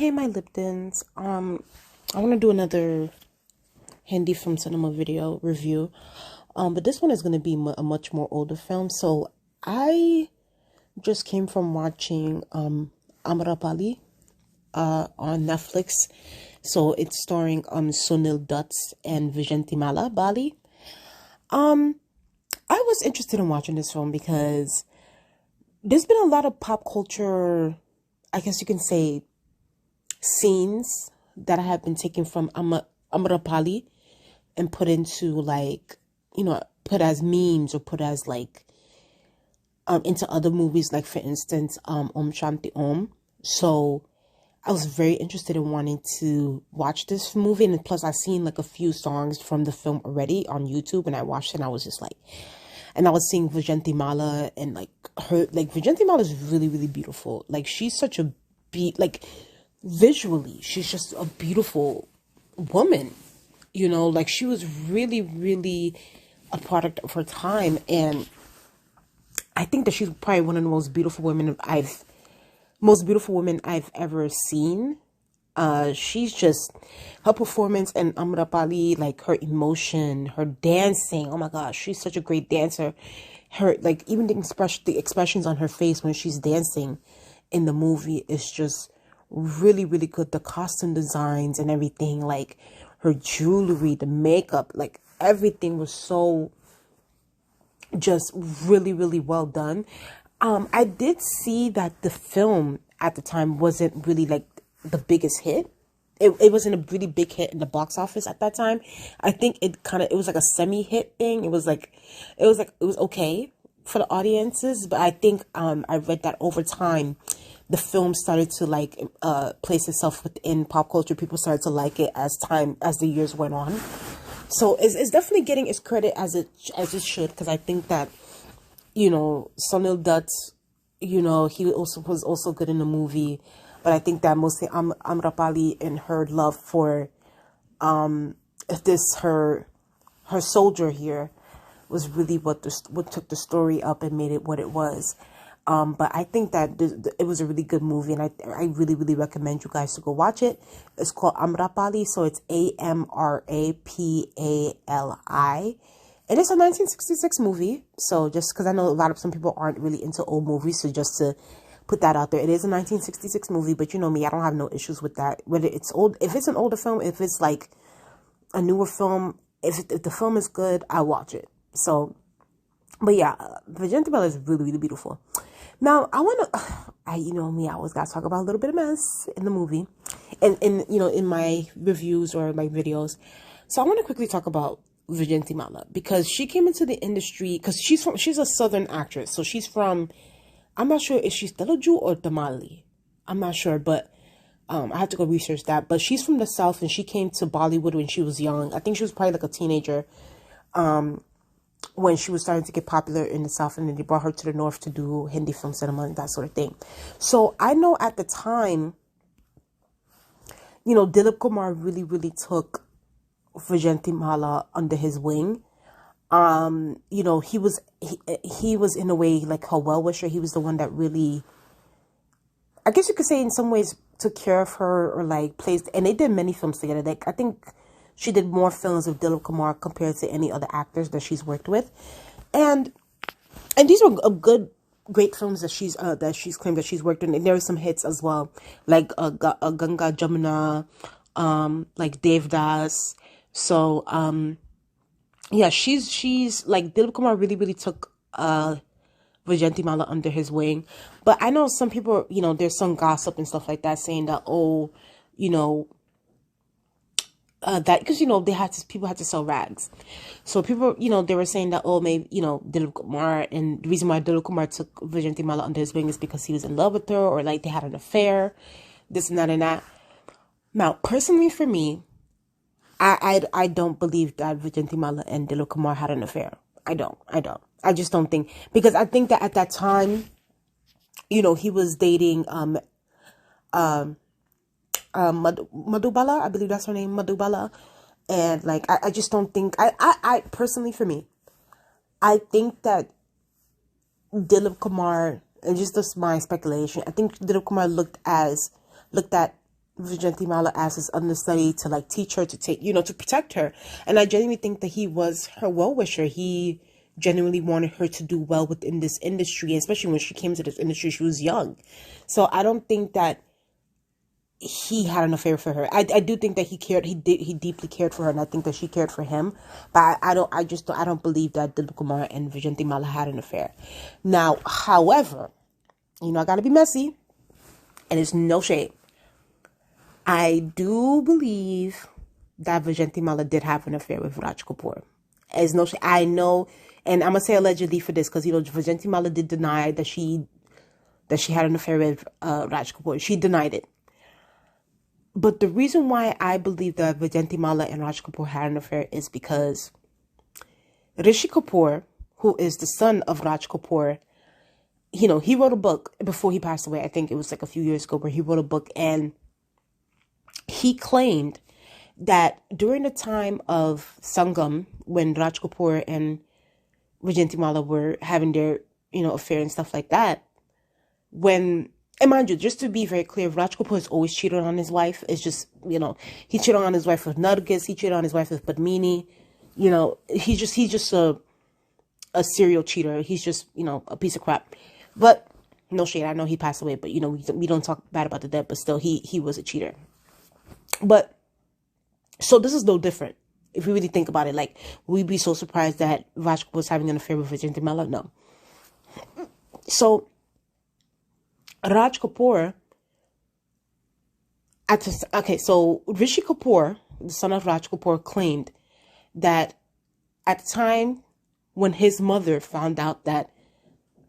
Hey, my Liptons. I want to do another Hindi film cinema video review. But this one is going to be a much more older film. So I just came from watching Amrapali on Netflix. So it's starring Sunil Dutts and Vyjayanthimala Bali. I was interested in watching this film because there's been a lot of pop culture, I guess you can say, scenes that have been taken from Amrapali and put into put as memes or put as into other movies, like for instance Om Shanti Om. So I was very interested in wanting to watch this movie, and plus I've seen like a few songs from the film already on YouTube, and I watched it and I was just like, and I was seeing Vyjayanthimala, and Vyjayanthimala is really, really beautiful. Like, she's such a visually, she's just a beautiful woman, like she was really, really a product of her time. And I think that she's probably one of the most beautiful women I've ever seen. She's just, her performance and Amrapali, like her emotion, her dancing. Oh my gosh, she's such a great dancer. Her, even the expressions on her face when she's dancing in the movie is just really, really good. The costume designs and everything, like her jewelry, the makeup, like everything was so just really, really well done. I did see that the film at the time wasn't really like the biggest hit. It wasn't a really big hit in the box office at that time. I think it was like a semi-hit thing. It was okay for the audiences, but I think I read that over time the film started to place itself within pop culture. People started to like it as the years went on. So it's definitely getting its credit as it should, because I think that Sunil Dutt, he was also good in the movie. But I think that mostly Amrapali and her love for her soldier here was really what took the story up and made it what it was. But I think that it was a really good movie, and I really, really recommend you guys to go watch it. It's called Amrapali, so it's Amrapali. And it's a 1966 movie, so just because I know some people aren't really into old movies, so just to put that out there, it is a 1966 movie. But you know me, I don't have no issues with that. Whether it's old, if it's an older film, if it's like a newer film, if the film is good, I watch it. So, but yeah, Vyjayanthimala is really, really beautiful. Now I want to, I always gotta talk about a little bit of mess in the movie, and in my reviews or my videos. So I want to quickly talk about Vyjayanthimala, because she came into the industry because she's a southern actress. So she's from, I'm not sure if she's Telugu or Tamali. I'm not sure, but I had to go research that. But she's from the South, and she came to Bollywood when she was young. I think she was probably like a teenager when she was starting to get popular in the South, and then they brought her to the North to do Hindi film cinema and that sort of thing. So I know at the time, Dilip Kumar really, really took Vyjayanthimala under his wing. He was in a way like her well-wisher. He was the one that really, I guess you could say in some ways, took care of her, or placed, and they did many films together. Like, I think she did more films with Dilip Kumar compared to any other actors that she's worked with. And these were great films that she's claimed that she's worked in. And there were some hits as well, like Ganga Jamuna, like Devdas. So yeah, she's like, Dilip Kumar really, really took Vyjayanthimala under his wing. But I know some people, there's some gossip and stuff like that saying that, that because people had to sell rags. So people, they were saying that, maybe Dilip Kumar, and the reason why Dilip Kumar took Vyjayanthimala under his wing is because he was in love with her, or like they had an affair, this and that and that. Now, personally for me, I don't believe that Vyjayanthimala and Dilip Kumar had an affair. I don't. I just don't think, because I think that at that time, he was dating Madhubala, I believe that's her name, Madhubala. And I just don't think, I personally, for me, I think that Dilip Kumar, and just this my speculation, I think Dilip Kumar looked at Vyjayanthimala as his understudy to like teach her, to take, to protect her. And I genuinely think that he was her well-wisher. He genuinely wanted her to do well within this industry, especially when she came to this industry, she was young. So I don't think that he had an affair for her. I do think that he deeply cared for her, and I think that she cared for him. But I don't believe that Dilip Kumar and Vyjayanthimala had an affair. Now, however, I gotta be messy, and it's no shade. I do believe that Vyjayanthimala did have an affair with Raj Kapoor. As no shade. I know, and I'm gonna say allegedly for this, because Vyjayanthimala did deny that she had an affair with Raj Kapoor. She denied it. But the reason why I believe that Vyjayanthimala and Raj Kapoor had an affair is because Rishi Kapoor, who is the son of Raj Kapoor, he wrote a book before he passed away. I think it was like a few years ago, where he wrote a book, and he claimed that during the time of Sangam, when Raj Kapoor and Vyjayanthimala were having their, affair and stuff like that, and mind you, just to be very clear, Raj Kapoor has always cheated on his wife. It's just, he cheated on his wife with Nargis. He cheated on his wife with Padmini. He's just a serial cheater. He's just, a piece of crap. But no shade. I know he passed away, but, we don't talk bad about the dead, but still, he was a cheater. But, so this is no different. If we really think about it, like, we'd be so surprised that Raj Kapoor was having an affair with Vyjayanthimala? No. So, Raj Kapoor, so Rishi Kapoor, the son of Raj Kapoor, claimed that at the time when his mother found out that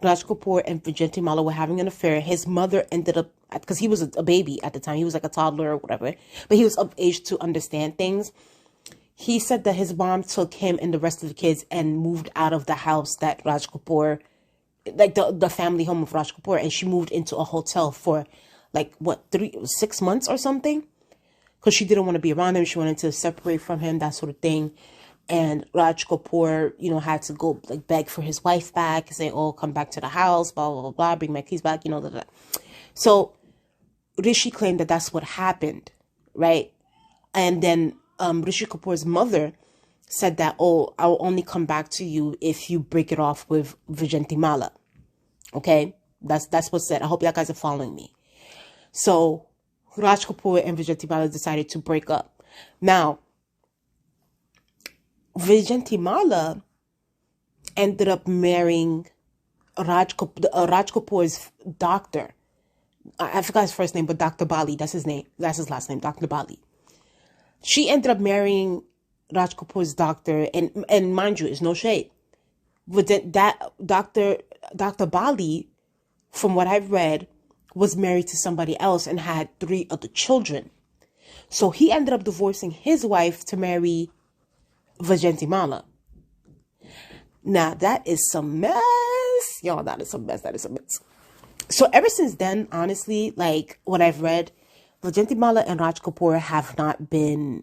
Raj Kapoor and Vyjayanthimala were having an affair, his mother ended up, because he was a baby at the time, he was like a toddler or whatever, but he was of age to understand things. He said that his mom took him and the rest of the kids and moved out of the house that Raj Kapoor, like the family home of Raj Kapoor, and she moved into a hotel for like 6 months or something, because she didn't want to be around him. She wanted to separate from him, that sort of thing. And Raj Kapoor, had to go like beg for his wife back and say, "Oh, come back to the house, blah blah blah, blah, bring my keys back," blah, blah. So Rishi claimed that that's what happened, right? And then Rishi Kapoor's mother said that, "Oh, I'll only come back to you if you break it off with Vyjayanthimala." Okay, that's what's said. I hope you guys are following me. So Raj Kapoor and Vyjayanthimala decided to break up. Now, Vyjayanthimala ended up marrying Raj Kapoor's doctor. I forgot his first name, but Dr. Bali, that's his name. That's his last name, Dr. Bali. She ended up marrying Raj Kapoor's doctor, and mind you, it's no shade. But that Dr. Bali, from what I've read, was married to somebody else and had 3 other children. So he ended up divorcing his wife to marry Vyjayanthimala. Now, that is some mess. Y'all, that is some mess. That is some mess. So ever since then, honestly, like what I've read, Vyjayanthimala and Raj Kapoor have not been...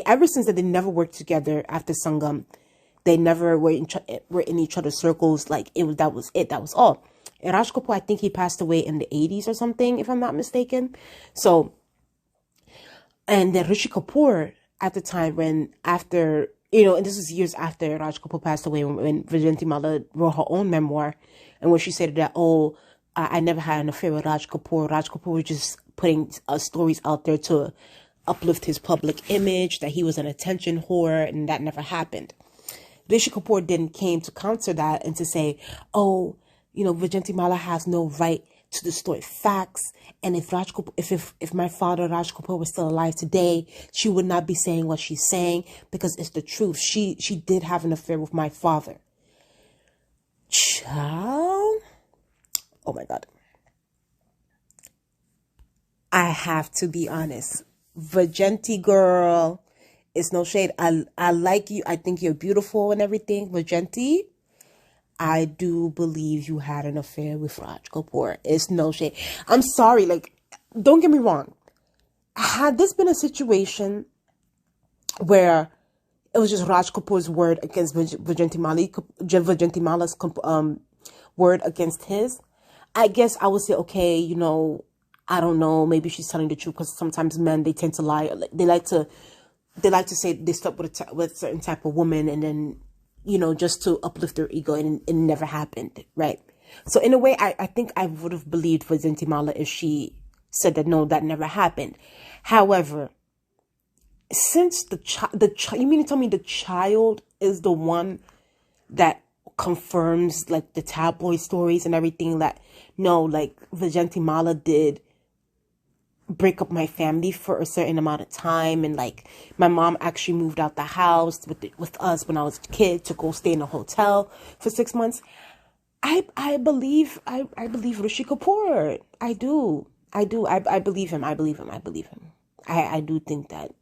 ever since that, they never worked together after Sangam. They never were in each other's circles. Like, that was it. That was all. And Raj Kapoor, I think he passed away in the 80s or something, if I'm not mistaken. So, and then Rishi Kapoor, at the time after, and this was years after Raj Kapoor passed away, when Vyjayanthimala wrote her own memoir, and when she said that, "Oh, I never had an affair with Raj Kapoor. Raj Kapoor was just putting stories out there to uplift his public image, that he was an attention whore, and that never happened." Rishi Kapoor then came to counter that and to say, "Oh, Vyjayanthimala has no right to distort facts, and if Raj Kapoor, if my father Raj Kapoor was still alive today, she would not be saying what she's saying, because it's the truth. She did have an affair with my father." Child. Oh my God. I have to be honest. Vyjayanthi girl, it's no shade. I like you. I think you're beautiful and everything. Vyjayanthi, I do believe you had an affair with Raj Kapoor. It's no shade. I'm sorry. Like, don't get me wrong. Had this been a situation where it was just Raj Kapoor's word against Vyjayanthimala's word against his, I guess I would say, okay, I don't know. Maybe she's telling the truth because sometimes men, they tend to lie. They like to say they slept with a certain type of woman, and then, just to uplift their ego, and it never happened, right? So in a way, I think I would have believed Vyjayanthimala if she said that no, that never happened. However, since you mean to tell me the child is the one that confirms like the tabloid stories and everything, that no, like Vyjayanthimala did break up my family for a certain amount of time, and like my mom actually moved out the house with us when I was a kid to go stay in a hotel for 6 months. I believe Rishi Kapoor. I do. I believe him. I believe him. I do think that.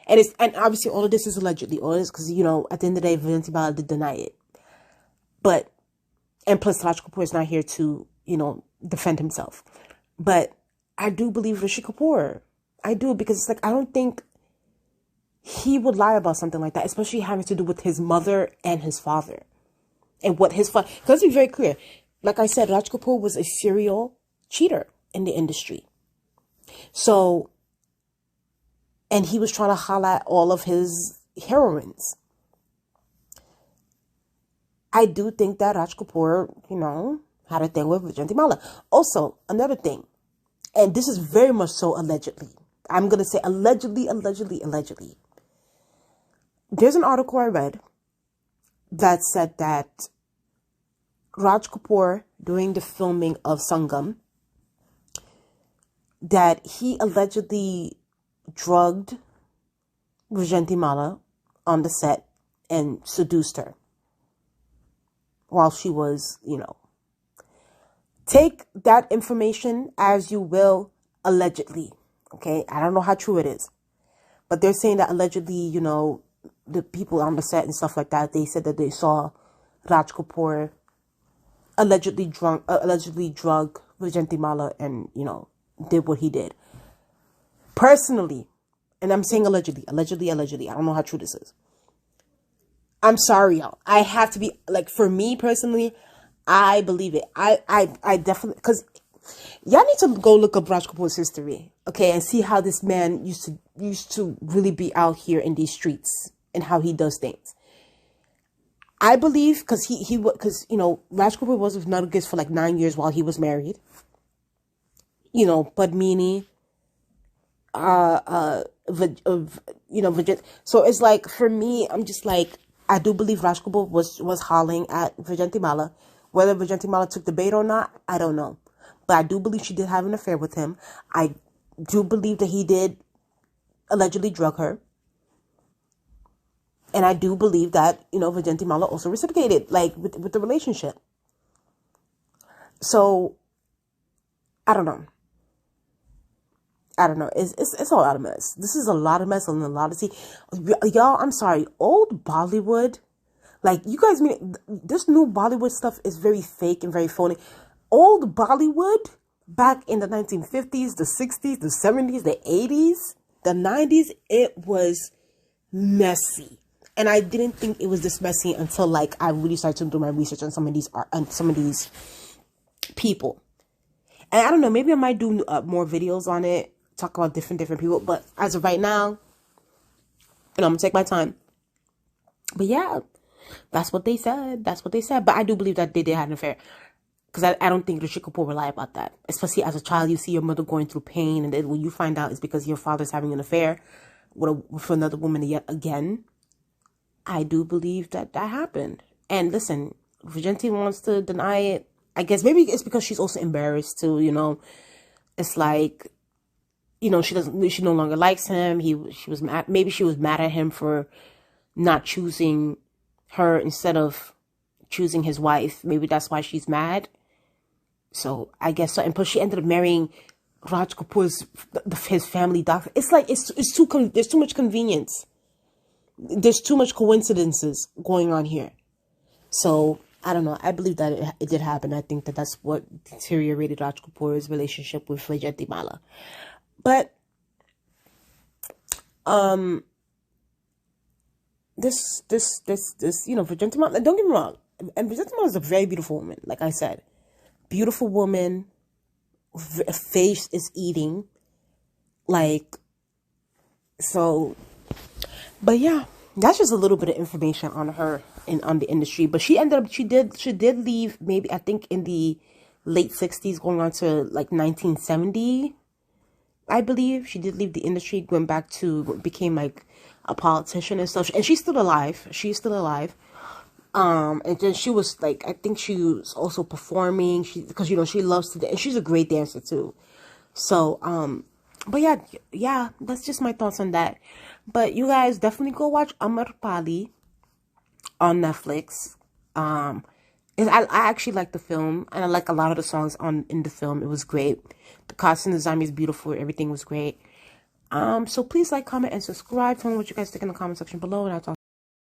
And obviously all of this is allegedly. All of this because, at the end of the day, Vyjayanthimala did deny it. And plus Raj Kapoor is not here to, defend himself. But I do believe Rishi Kapoor. I do, because it's like, I don't think he would lie about something like that, especially having to do with his mother and his father. And what his father, let's be very clear. Like I said, Raj Kapoor was a serial cheater in the industry. So, and he was trying to highlight all of his heroines. I do think that Raj Kapoor, had a thing with Vyjayanthimala. Also, another thing, and this is very much so allegedly. I'm going to say allegedly. There's an article I read that said that Raj Kapoor, during the filming of Sangam, that he allegedly drugged Vyjayanthimala on the set and seduced her while she was, Take that information as you will, allegedly. Okay, I don't know how true it is, but they're saying that allegedly, the people on the set and stuff like that, they said that they saw Raj Kapoor allegedly drug Vyjayanthimala and, did what he did. Personally, and I'm saying allegedly, I don't know how true this is. I'm sorry, y'all. I have to be, like, for me personally, I believe it. I definitely, because y'all need to go look up Raj Kapoor's history, okay, and see how this man used to really be out here in these streets and how he does things. I believe because Raj Kapoor was with Nuttigis for like 9 years while he was married. Padmini, so it's like, for me, I'm just like, I do believe Raj Kapoor was hollering at Vyjayanthimala. Whether Vyjayanthimala took the bait or not, I don't know. But I do believe she did have an affair with him. I do believe that he did allegedly drug her. And I do believe that, Vyjayanthimala also reciprocated, like, with the relationship. So, I don't know. It's a lot of mess. This is a lot of mess and a lot of tea. Y'all, I'm sorry. Old Bollywood, like, you guys mean, this new Bollywood stuff is very fake and very phony. Old Bollywood, back in the 1950s, the 60s, the 70s, the 80s, the 90s, it was messy. And I didn't think it was this messy until, like, I really started to do my research on some of these people. And I don't know, maybe I might do more videos on it, talk about different people. But as of right now, I'm going to take my time. But yeah, that's what they said. But I do believe that they did have an affair. Because I don't think Rishi Kapoor will lie about that. Especially as a child, you see your mother going through pain. And then when you find out it's because your father's having an affair with another woman yet again. I do believe that happened. And listen, Vyjayanthi wants to deny it. I guess maybe it's because she's also embarrassed too, It's like, she no longer likes him. She was mad. Maybe she was mad at him for not choosing her instead of choosing his wife. Maybe that's why she's mad. So I guess so. And plus she ended up marrying Raj Kapoor's, his family doctor. It's like, there's too much convenience. There's too much coincidences going on here. So I don't know. I believe that it did happen. I think that's what deteriorated Raj Kapoor's relationship with Vyjayanthimala. But this Vyjayanthimala, don't get me wrong, and Vyjayanthimala is a very beautiful woman. Like I said, beautiful woman face is eating. Like, so, but yeah, that's just a little bit of information on her and on the industry. But she did leave, maybe, I think in the late 60s, going on to like 1970, I believe. She did leave the industry, went back to, became like a politician and stuff. And she's still alive. She's still alive. And then she was like, I think she was also performing, because, you know, she loves to, and she's a great dancer too. So, but yeah, that's just my thoughts on that. But you guys definitely go watch Amrapali on Netflix. I actually like the film, and I like a lot of the songs in the film. It was great. The costume design is beautiful. Everything was great. So please like, comment, and subscribe. Tell me what you guys think in the comment section below, and I'll talk